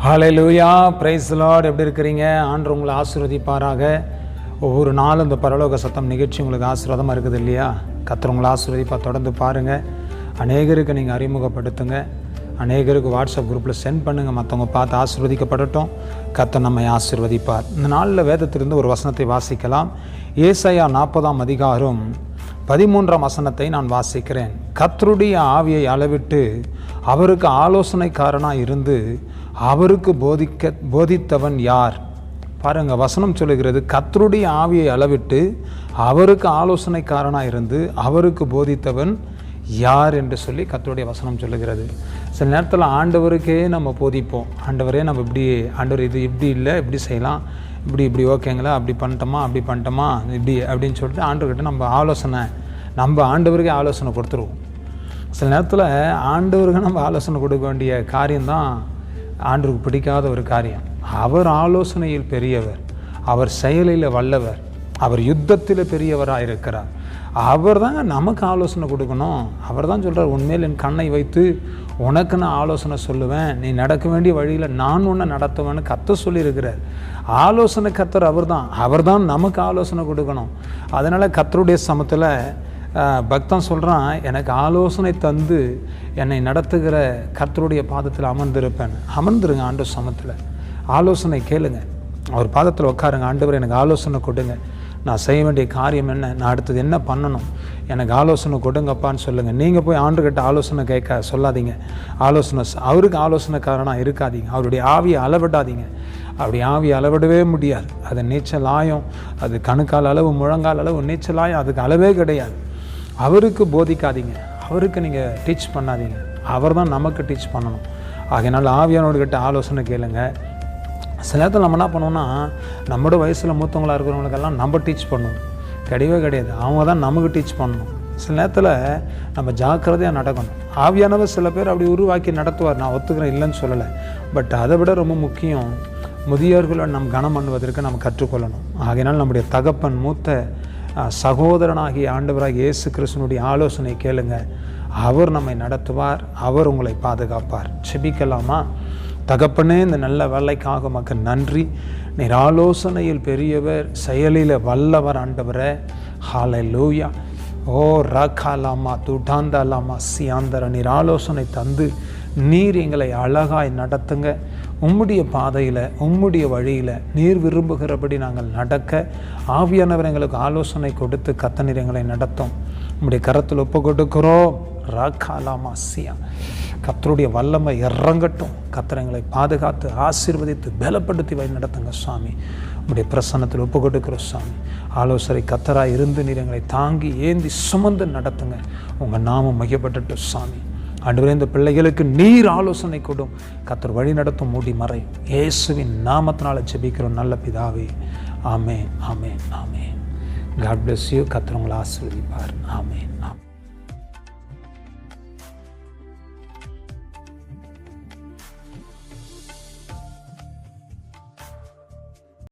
Hallelujah, praise the Lord. எப்படி இருக்கிறீங்க? ஆண்டவர் உங்களை ஆசீர்வதிப்பாராக. ஒவ்வொரு நாளும் இந்த பரலோக சத்தம் நிகழ்ச்சி உங்களுக்கு ஆசீர்வாதமாக இருக்குது இல்லையா? கர்த்தர் உங்களை ஆசீர்வதிப்பா. தொடர்ந்து பாருங்கள். அநேகருக்கு நீங்கள் அறிமுகப்படுத்துங்க. அநேகருக்கு வாட்ஸ்அப் குரூப்பில் சென்ட் பண்ணுங்கள். மற்றவங்க பார்த்து ஆசீர்வதிக்கப்படட்டும். கர்த்தர் நம்மை ஆசீர்வதிப்பார். இந்த நாளில் வேதத்திலிருந்து ஒரு வசனத்தை வாசிக்கலாம். ஏசாயா 40ஆம் அதிகாரம் 13ஆம் வசனத்தை நான் வாசிக்கிறேன். கர்த்தருடைய ஆவியை அளவிட்டு அவருக்கு ஆலோசனைக்காரனாக இருந்து அவருக்கு போதித்தவன் யார்? பாருங்கள், வசனம் சொல்லுகிறது, கர்த்தருடைய ஆவியை அளவிட்டு அவருக்கு ஆலோசனைக்காரனாக இருந்து அவருக்கு போதித்தவன் யார் என்று சொல்லி கர்த்தருடைய வசனம் சொல்லுகிறது. சில நேரத்தில் ஆண்டவருக்கே நம்ம போதிப்போம். ஆண்டவரே நம்ம ஆண்டவர் இது இப்படி இல்லை, இப்படி செய்யலாம், இப்படி ஓகேங்களா, அப்படி பண்ணிட்டோமா இப்படி அப்படின்னு சொல்லிட்டு ஆண்டவர்கிட்ட நம்ம ஆண்டவருக்கே ஆலோசனை கொடுத்துருவோம். சில நேரத்தில் ஆண்டவருக்கு நம்ம ஆலோசனை கொடுக்க வேண்டிய காரியம்தான் ஆண்டவருக்கு பிடிக்காத ஒரு காரியம். அவர் ஆலோசனையில் பெரியவர், அவர் செயலில் வல்லவர், அவர் யுத்தத்தில் பெரியவராக இருக்கிறார். அவர் தாங்க நமக்கு ஆலோசனை கொடுக்கணும். அவர் தான் சொல்கிறார், உண்மையில் என் கண்ணை வைத்து உனக்கு நான் ஆலோசனை சொல்லுவேன், நீ நடக்க வேண்டிய வழியில் நான் உன்னை நடத்துவேன்னு கர்த்தர் சொல்லியிருக்கிறார். ஆலோசனை கர்த்தர் அவர் தான் நமக்கு ஆலோசனை கொடுக்கணும். அதனால் கர்த்தருடைய சமத்தில் பக்தன் சொல்கிறான், எனக்கு ஆலோசனை தந்து என்னை நடத்துகிற கர்த்தருடைய பாதத்தில் அமர்ந்துருங்க. ஆண்டவர் சமத்தில் ஆலோசனை கேளுங்க. அவர் பாதத்தில் உட்காருங்க. ஆண்டவர் எனக்கு ஆலோசனை கொடுங்க, நான் செய்ய வேண்டிய காரியம் என்ன, நான் அடுத்தது என்ன பண்ணணும், எனக்கு ஆலோசனை கொடுங்கப்பான்னு சொல்லுங்கள். நீங்கள் போய் ஆண்டுகிட்ட ஆலோசனை கேட்க சொல்லாதீங்க. அவருக்கு ஆலோசனைக்காரனாக இருக்காதீங்க. அவருடைய ஆவியை அளவிடாதீங்க. அப்படி ஆவியை அளவிடவே முடியாது. அது நீச்சல் ஆயம், அது கணுக்கால் அளவு, முழங்கால் அளவு நீச்சல் ஆயம், அதுக்கு அளவே கிடையாது. அவருக்கு போதிக்காதீங்க, அவருக்கு நீங்கள் டீச் பண்ணாதீங்க. அவர் தான் நமக்கு டீச் பண்ணணும். ஆகையினால ஆவியானவர்கிட்ட ஆலோசனை கேளுங்க. சில நேரத்தில் நம்ம என்ன பண்ணுவோம்னா, நம்மளோட வயசில் மூத்தவங்களாக இருக்கிறவங்களுக்கெல்லாம் நம்ம டீச் பண்ணுவோம். கிடையாது. அவங்க தான் நமக்கு டீச் பண்ணணும். சில நேரத்தில் நம்ம ஜாக்கிரதையாக நடக்கணும். ஆவியானவர் சில பேர் அப்படி உருவாக்கி நடத்துவார், நான் ஒத்துக்கிறேன், இல்லைன்னு சொல்லலை. பட் அதை விட ரொம்ப முக்கியம், முதியோர்களை நம் கனம் பண்ணுவதற்கு நம்ம கற்றுக்கொள்ளணும். ஆகையினால் நம்முடைய தகப்பன், மூத்த சகோதரனாகிய ஆண்டவராகிய இயேசு கிறிஸ்துவினுடைய ஆலோசனை கேளுங்க. அவர் நம்மை நடத்துவார், அவர் உங்களை பாதுகாப்பார். செபிக்கலாமா? தகப்பனே, இந்த நல்ல வேலைக்காக உமக்கு நன்றி. நீர் ஆலோசனையில் பெரியவர், செயலில் வல்லவர் ஆண்டவரே. ஹல்லேலூயா. ஓ ரகாலாமா துடாந்தாலாமா சியாந்தர, நீர் ஆலோசனை தந்து நீர் எங்களை அழகாய் நடத்துங்க. உம்முடைய பாதையில், உம்முடைய வழியில் நீர் விரும்புகிறபடி நாங்கள் நடக்க ஆவியானவர் எங்களுக்கு ஆலோசனை கொடுத்து கர்த்தர் எங்களை நடத்தும். உம்முடைய கரத்தில் ஒப்பு கொடுக்கிறோம். ரகாலாமாசியா, கர்த்தருடைய வல்லமை இறங்கட்டும். கர்த்தர் எங்களை பாதுகாத்து ஆசீர்வதித்து பலப்படுத்தி வழி நடத்துங்க சுவாமி. உம்முடைய பிரசன்னத்தில் ஒப்பு கொடுக்கிறோம் சுவாமி. ஆலோசனை கர்த்தராக இருந்து நீர் எங்களை தாங்கி ஏந்தி சுமந்து நடத்துங்க. உங்கள் நாமம் மையப்பட்டுட்டு சுவாமி. ஆண்டவரே, இந்த பிள்ளைகளுக்கு நீர் ஆலோசனை கொடும். கர்த்தர் வழி நடத்தும், மூடி மறையும். இயேசுவின் நாமத்தினால ஜெபிக்கிறோம் நல்ல பிதாவே. ஆமென், ஆமென், ஆமென். God bless you. கர்த்தர் உங்களை ஆசீர்வதிப்பார். ஆமென், ஆமென்.